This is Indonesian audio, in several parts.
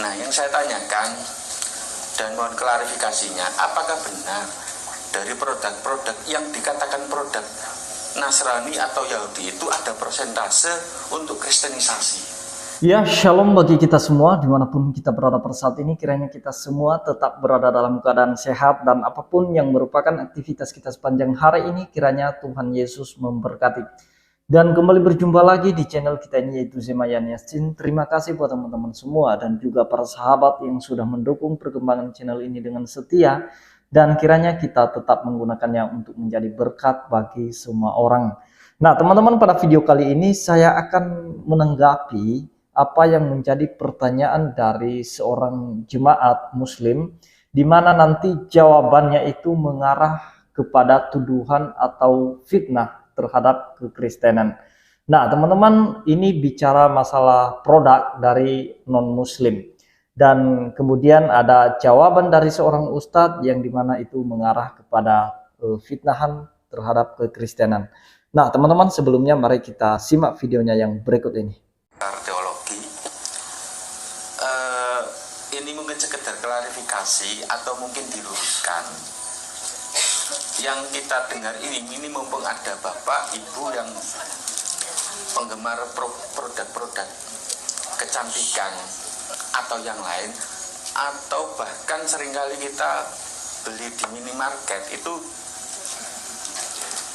Nah, yang saya tanyakan dan mohon klarifikasinya, apakah benar dari produk-produk yang dikatakan produk Nasrani atau Yahudi itu ada persentase untuk kristenisasi? Ya, shalom bagi kita semua dimanapun kita berada pada saat ini. Kiranya kita semua tetap berada dalam keadaan sehat dan apapun yang merupakan aktivitas kita sepanjang hari ini, kiranya Tuhan Yesus memberkati. Dan kembali berjumpa lagi di channel kita ini, yaitu Zemayan Yasin. Terima kasih buat teman-teman semua dan juga para sahabat yang sudah mendukung perkembangan channel ini dengan setia. Dan kiranya kita tetap menggunakannya untuk menjadi berkat bagi semua orang. Nah teman-teman, pada video kali ini saya akan menanggapi apa yang menjadi pertanyaan dari seorang jemaat muslim, di mana nanti jawabannya itu mengarah kepada tuduhan atau fitnah terhadap kekristenan. Nah teman-teman, ini bicara masalah produk dari non-muslim, dan kemudian ada jawaban dari seorang ustadz yang dimana itu mengarah kepada fitnahan terhadap kekristenan. Nah teman-teman, sebelumnya mari kita simak videonya yang berikut ini. Teologi, ini mungkin sekedar klarifikasi atau mungkin diluruskan. Yang kita dengar ini mumpung ada bapak ibu yang penggemar produk-produk kecantikan atau yang lain, atau bahkan seringkali kita beli di minimarket itu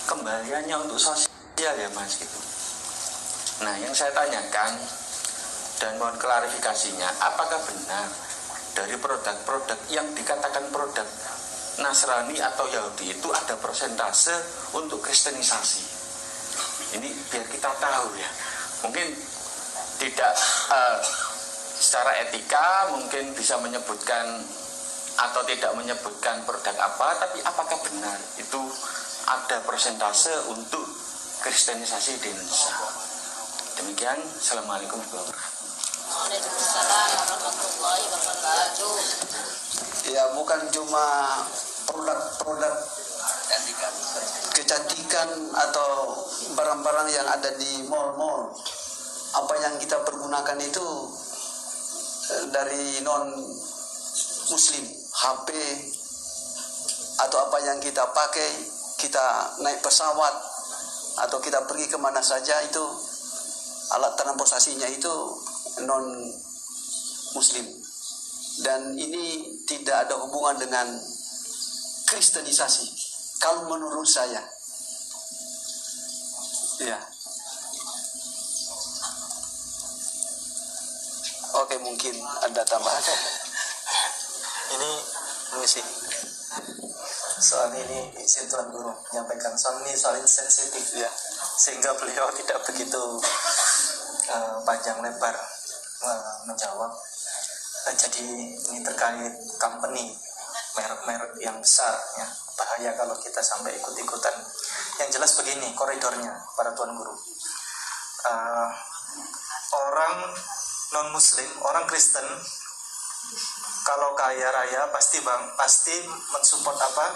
kembaliannya untuk sosial ya mas gitu. Nah, yang saya tanyakan dan mohon klarifikasinya, apakah benar dari produk-produk yang dikatakan produk Nasrani atau Yahudi itu ada persentase untuk kristenisasi? Ini biar kita tahu ya. Mungkin tidak secara etika mungkin bisa menyebutkan atau tidak menyebutkan produk apa, tapi apakah benar itu ada persentase untuk kristenisasi di Indonesia? Demikian, assalamualaikum warahmatullahi wabarakatuh. Waalaikumsalam warahmatullahi wabarakatuh. Ya, bukan cuma produk-produk kecantikan atau barang-barang yang ada di mall-mall. Apa yang kita pergunakan itu dari non-muslim, HP atau apa yang kita pakai, kita naik pesawat atau kita pergi kemana saja, itu alat transportasinya itu non muslim, dan ini tidak ada hubungan dengan kristenisasi kalau menurut saya ya. Oke, mungkin ada tambahan. Ini mengisi soal ini, izin Tuhan Guru menyampaikan soal ini, soal ini sensitif ya, sehingga beliau tidak begitu panjang lebar menjawab. Jadi ini terkait company, merek-merek yang besar ya, bahaya kalau kita sampai ikut-ikutan. Yang jelas begini koridornya para Tuan Guru, orang non-muslim, orang Kristen kalau kaya raya pasti mensupport apa?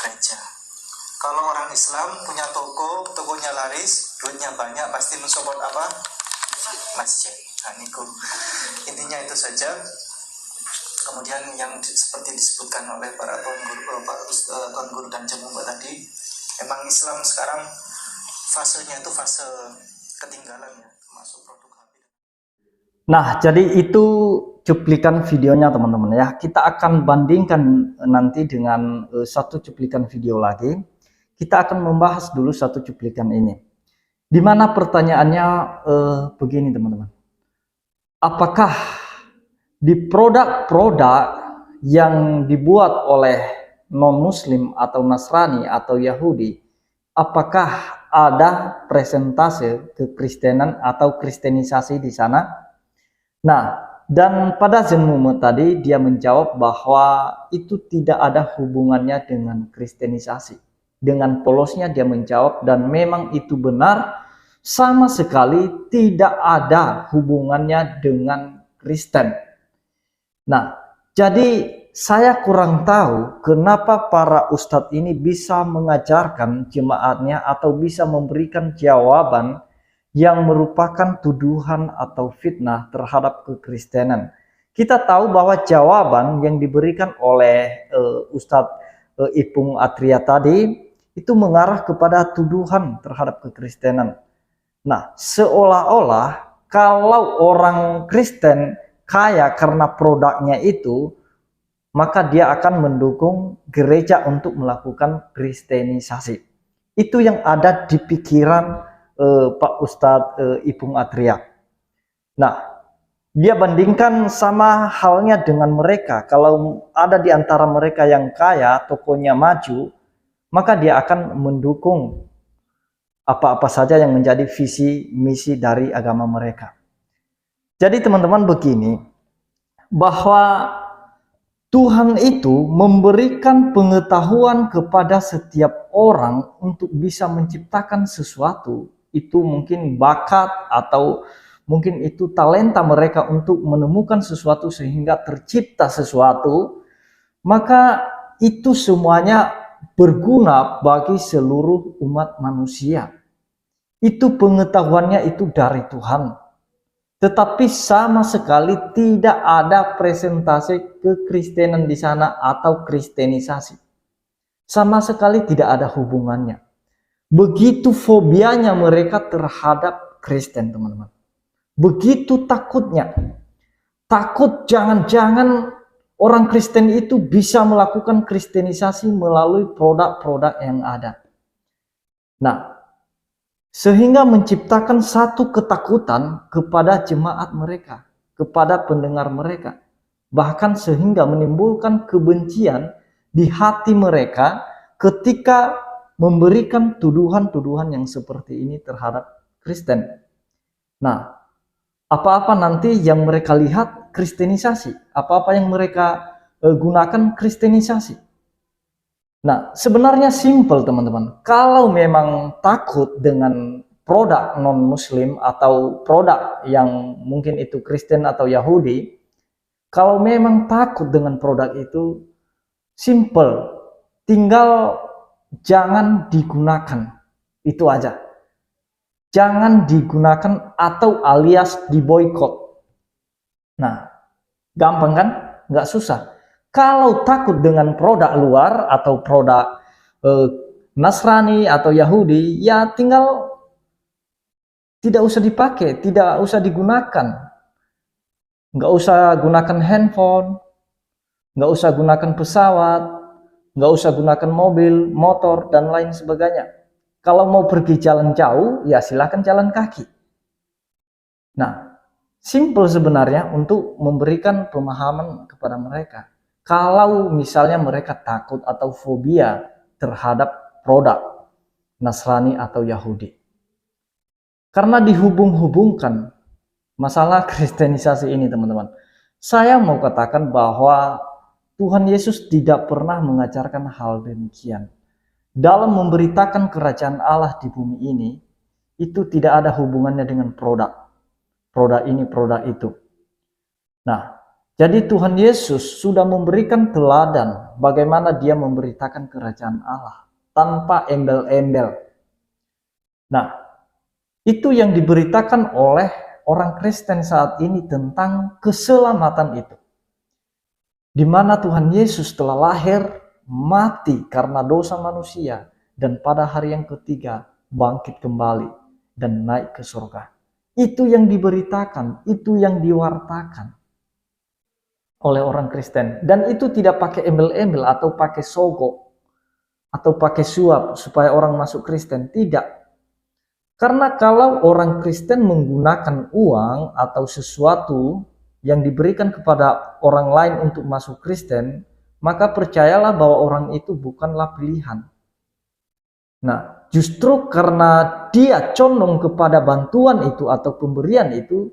Gereja. Kalau orang Islam punya toko, tokonya laris, duitnya banyak, pasti mensupport apa? Masjid. Nah, intinya itu saja. Kemudian yang seperti disebutkan oleh para Tuan Guru dan Jemu tadi, memang Islam sekarang fasenya itu fase ketinggalan ya, termasuk produk HP. Nah, jadi itu cuplikan videonya teman-teman ya. Kita akan bandingkan nanti dengan satu cuplikan video lagi. Kita akan membahas dulu satu cuplikan ini. Di mana pertanyaannya begini teman-teman. Apakah di produk-produk yang dibuat oleh non-muslim atau Nasrani atau Yahudi, apakah ada presentase kekristenan atau kristenisasi di sana? Nah, dan pada Zenmume tadi dia menjawab bahwa itu tidak ada hubungannya dengan kristenisasi. Dengan polosnya dia menjawab, dan memang itu benar, sama sekali tidak ada hubungannya dengan Kristen. Nah, jadi saya kurang tahu kenapa para ustadz ini bisa mengajarkan jemaatnya atau bisa memberikan jawaban yang merupakan tuduhan atau fitnah terhadap kekristenan. Kita tahu bahwa jawaban yang diberikan oleh Ustadz Ipung Atria tadi itu mengarah kepada tuduhan terhadap kekristenan. Nah, seolah-olah kalau orang Kristen kaya karena produknya itu, maka dia akan mendukung gereja untuk melakukan kristenisasi. Itu yang ada di pikiran Pak Ustadz Ipung Atria. Nah, dia bandingkan sama halnya dengan mereka. Kalau ada di antara mereka yang kaya, tokonya maju, maka dia akan mendukung apa-apa saja yang menjadi visi misi dari agama mereka. Jadi teman-teman begini, bahwa Tuhan itu memberikan pengetahuan kepada setiap orang untuk bisa menciptakan sesuatu. Itu mungkin bakat atau mungkin itu talenta mereka untuk menemukan sesuatu sehingga tercipta sesuatu. Maka itu semuanya berguna bagi seluruh umat manusia. Itu pengetahuannya itu dari Tuhan. Tetapi sama sekali tidak ada presentasi kekristenan di sana atau kristenisasi. Sama sekali tidak ada hubungannya. Begitu fobianya mereka terhadap Kristen, teman-teman. Begitu takutnya. Takut jangan-jangan orang Kristen itu bisa melakukan kristenisasi melalui produk-produk yang ada. Nah, sehingga menciptakan satu ketakutan kepada jemaat mereka, kepada pendengar mereka. Bahkan sehingga menimbulkan kebencian di hati mereka ketika memberikan tuduhan-tuduhan yang seperti ini terhadap Kristen. Nah, apa-apa nanti yang mereka lihat kristenisasi, apa-apa yang mereka gunakan kristenisasi. Nah, sebenarnya simple teman-teman. Kalau memang takut dengan produk non-muslim atau produk yang mungkin itu Kristen atau Yahudi, kalau memang takut dengan produk itu, simple. Tinggal jangan digunakan. Itu aja. Jangan digunakan atau alias diboikot. Nah, gampang kan? Nggak susah. Kalau takut dengan produk luar atau produk Nasrani atau Yahudi, ya tinggal tidak usah dipakai, tidak usah digunakan. Nggak usah gunakan handphone, nggak usah gunakan pesawat, nggak usah gunakan mobil, motor, dan lain sebagainya. Kalau mau pergi jalan jauh, ya silakan jalan kaki. Nah, simple sebenarnya untuk memberikan pemahaman kepada mereka. Kalau misalnya mereka takut atau fobia terhadap produk Nasrani atau Yahudi. Karena dihubung-hubungkan masalah kristenisasi ini, teman-teman. Saya mau katakan bahwa Tuhan Yesus tidak pernah mengajarkan hal demikian. Dalam memberitakan kerajaan Allah di bumi ini, itu tidak ada hubungannya dengan produk. Produk ini, produk itu. Nah, jadi Tuhan Yesus sudah memberikan teladan bagaimana dia memberitakan kerajaan Allah tanpa embel-embel. Nah, itu yang diberitakan oleh orang Kristen saat ini tentang keselamatan itu. Di mana Tuhan Yesus telah lahir, mati karena dosa manusia, dan pada hari yang ketiga bangkit kembali dan naik ke surga. Itu yang diberitakan, itu yang diwartakan oleh orang Kristen. Dan itu tidak pakai embel-embel atau pakai sogok atau pakai suap supaya orang masuk Kristen. Tidak. Karena kalau orang Kristen menggunakan uang atau sesuatu yang diberikan kepada orang lain untuk masuk Kristen, maka percayalah bahwa orang itu bukanlah pilihan. Nah, justru karena dia condong kepada bantuan itu atau pemberian itu,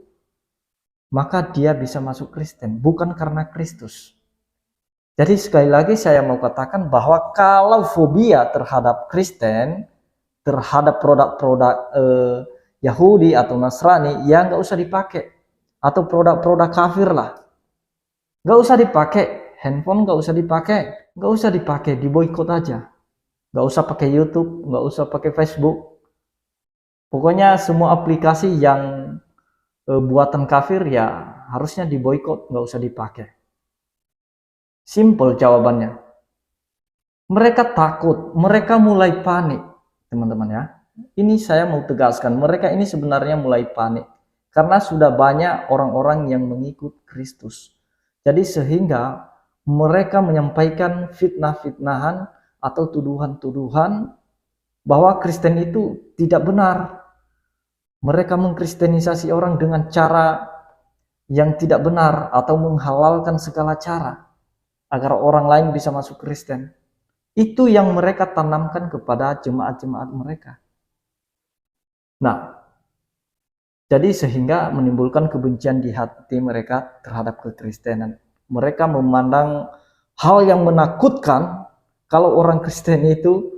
maka dia bisa masuk Kristen, bukan karena Kristus. Jadi sekali lagi saya mau katakan bahwa kalau fobia terhadap Kristen, terhadap produk-produk Yahudi atau Nasrani, ya nggak usah dipakai. Atau produk-produk kafir lah. Nggak usah dipakai. Handphone nggak usah dipakai. Nggak usah dipakai, diboikot aja. Nggak usah pakai YouTube, nggak usah pakai Facebook. Pokoknya semua aplikasi yang buatan kafir ya harusnya diboikot, nggak usah dipakai. Simple jawabannya. Mereka takut, mereka mulai panik, teman-teman ya. Ini saya mau tegaskan, mereka ini sebenarnya mulai panik karena sudah banyak orang-orang yang mengikut Kristus. Jadi sehingga mereka menyampaikan fitnah-fitnahan atau tuduhan-tuduhan bahwa Kristen itu tidak benar. Mereka mengkristenisasi orang dengan cara yang tidak benar atau menghalalkan segala cara agar orang lain bisa masuk Kristen. Itu yang mereka tanamkan kepada jemaat-jemaat mereka. Nah, jadi sehingga menimbulkan kebencian di hati mereka terhadap kekristenan. Mereka memandang hal yang menakutkan kalau orang Kristen itu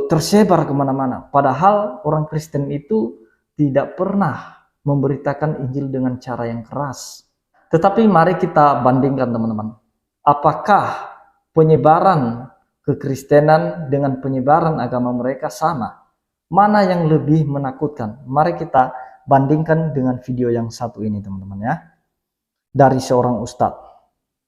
tersebar kemana-mana. Padahal orang Kristen itu tidak pernah memberitakan Injil dengan cara yang keras. Tetapi mari kita bandingkan teman-teman. Apakah penyebaran kekristenan dengan penyebaran agama mereka sama? Mana yang lebih menakutkan? Mari kita bandingkan dengan video yang satu ini teman-teman ya. Dari seorang ustadz.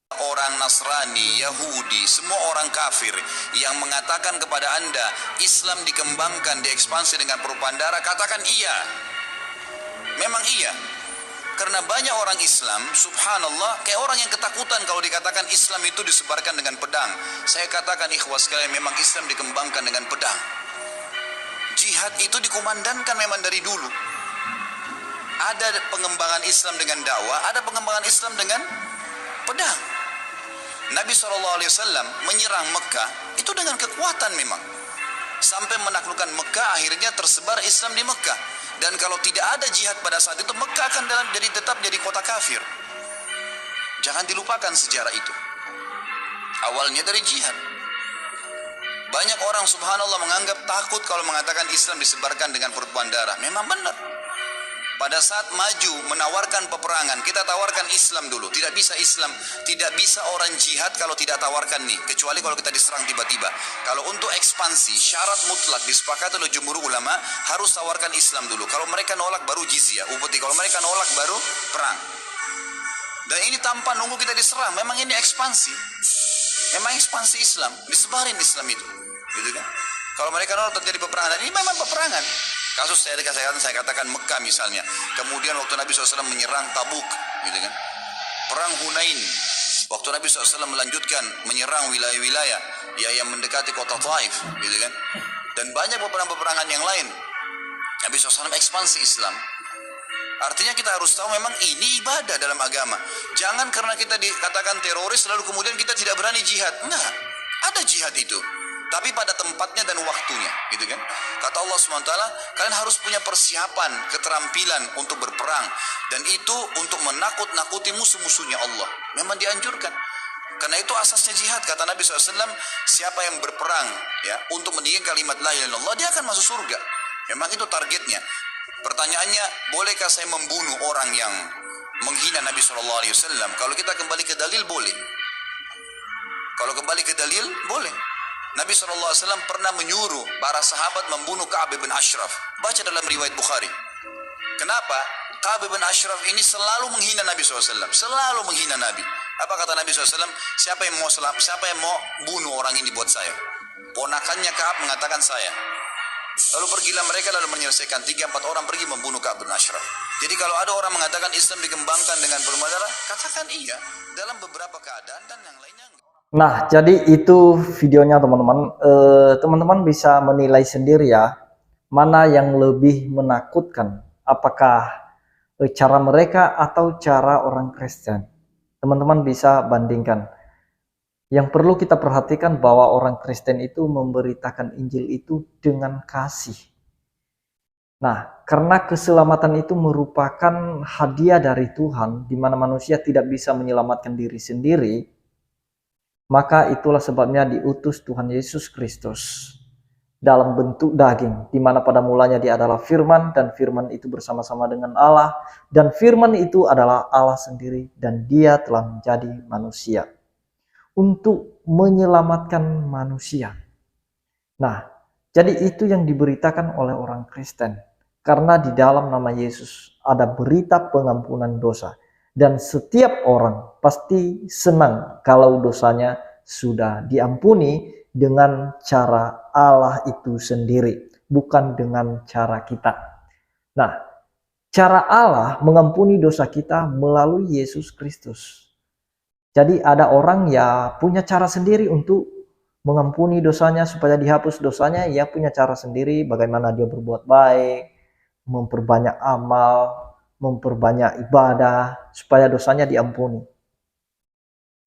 Orang Nasrani, Yahudi, semua orang kafir yang mengatakan kepada Anda Islam dikembangkan, diekspansi dengan propaganda, katakan iya. Memang iya. Karena banyak orang Islam, subhanallah, kayak orang yang ketakutan kalau dikatakan Islam itu disebarkan dengan pedang. Saya katakan ikhwas sekalian, memang Islam dikembangkan dengan pedang. Jihad itu dikumandangkan memang dari dulu. Ada pengembangan Islam dengan dakwah, ada pengembangan Islam dengan pedang. Nabi SAW menyerang Mekah itu dengan kekuatan memang. Sampai menaklukkan Mekah, akhirnya tersebar Islam di Mekah. Dan kalau tidak ada jihad pada saat itu, Mekah akan tetap jadi kota kafir. Jangan dilupakan sejarah itu. Awalnya dari jihad. Banyak orang subhanallah menganggap takut kalau mengatakan Islam disebarkan dengan pertumpahan darah. Memang benar. Pada saat maju menawarkan peperangan, kita tawarkan Islam dulu. Tidak bisa Islam, tidak bisa orang jihad kalau tidak tawarkan nih. Kecuali kalau kita diserang tiba-tiba. Kalau untuk ekspansi, syarat mutlak disepakati oleh jumhur ulama, harus tawarkan Islam dulu. Kalau mereka nolak baru jizyah, upeti. Kalau mereka nolak baru perang. Dan ini tanpa nunggu kita diserang. Memang ini ekspansi. Memang ekspansi Islam, disebarin Islam itu. Gitu kan? Kalau mereka nolak terjadi peperangan. Dan ini memang peperangan. Kasus saya katakan Mekah misalnya. Kemudian waktu Nabi SAW menyerang Tabuk, gitu kan. Perang Hunain. Waktu Nabi SAW melanjutkan menyerang wilayah-wilayah yang mendekati kota Taif, gitu kan. Dan banyak peperangan-peperangan yang lain. Nabi SAW ekspansi Islam. Artinya kita harus tahu memang ini ibadah dalam agama. Jangan karena kita dikatakan teroris lalu kemudian kita tidak berani jihad. Nah, ada jihad itu. Tapi pada tempatnya dan waktunya, gitu kan? Kata Allah SWT, kalian harus punya persiapan, keterampilan untuk berperang. Dan itu untuk menakut-nakuti musuh-musuhnya Allah. Memang dianjurkan. Karena itu asasnya jihad. Kata Nabi SAW, siapa yang berperang ya untuk meninggikan kalimat la ilaha illallah, dia akan masuk surga. Memang itu targetnya. Pertanyaannya, bolehkah saya membunuh orang yang menghina Nabi SAW? Kalau kita kembali ke dalil, boleh. Kalau kembali ke dalil, boleh. Nabi SAW pernah menyuruh para sahabat membunuh Ka'ab bin Ashraf. Baca dalam riwayat Bukhari. Kenapa? Ka'ab bin Ashraf ini selalu menghina Nabi SAW. Selalu menghina Nabi. Apa kata Nabi SAW? Siapa yang mau bunuh orang ini buat saya? Ponakannya Ka'ab mengatakan saya. Lalu pergilah mereka lalu menyelesaikan 3-4 orang pergi membunuh Ka'ab bin Ashraf. Jadi kalau ada orang mengatakan Islam dikembangkan dengan pertumpahan darah, katakan iya dalam beberapa keadaan dan yang lainnya enggak. Nah, jadi itu videonya teman-teman. Teman-teman bisa menilai sendiri ya, mana yang lebih menakutkan. Apakah cara mereka atau cara orang Kristen? Teman-teman bisa bandingkan. Yang perlu kita perhatikan bahwa orang Kristen itu memberitakan Injil itu dengan kasih. Nah, karena keselamatan itu merupakan hadiah dari Tuhan, di mana manusia tidak bisa menyelamatkan diri sendiri, maka itulah sebabnya diutus Tuhan Yesus Kristus dalam bentuk daging, di mana pada mulanya dia adalah firman, dan firman itu bersama-sama dengan Allah, dan firman itu adalah Allah sendiri, dan dia telah menjadi manusia untuk menyelamatkan manusia. Nah, jadi itu yang diberitakan oleh orang Kristen. Karena di dalam nama Yesus ada berita pengampunan dosa. Dan setiap orang pasti senang kalau dosanya sudah diampuni dengan cara Allah itu sendiri, bukan dengan cara kita. Nah, cara Allah mengampuni dosa kita melalui Yesus Kristus. Jadi ada orang ya punya cara sendiri untuk mengampuni dosanya supaya dihapus dosanya. Ia punya cara sendiri bagaimana dia berbuat baik, memperbanyak amal, memperbanyak ibadah supaya dosanya diampuni.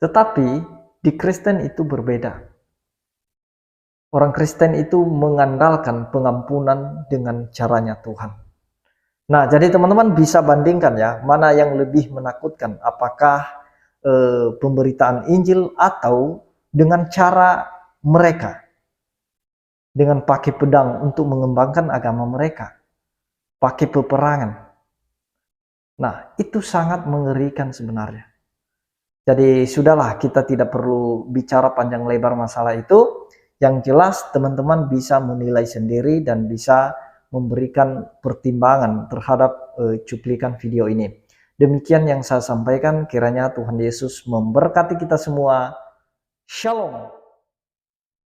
Tetapi di Kristen itu berbeda. Orang Kristen itu mengandalkan pengampunan dengan caranya Tuhan. Nah, jadi teman-teman bisa bandingkan ya, mana yang lebih menakutkan, apakah pemberitaan Injil atau dengan cara mereka, dengan pakai pedang untuk mengembangkan agama mereka, pakai peperangan. Nah, itu sangat mengerikan sebenarnya. Jadi sudahlah, kita tidak perlu bicara panjang lebar masalah itu. Yang jelas teman-teman bisa menilai sendiri dan bisa memberikan pertimbangan terhadap cuplikan video ini. Demikian yang saya sampaikan, kiranya Tuhan Yesus memberkati kita semua. Shalom.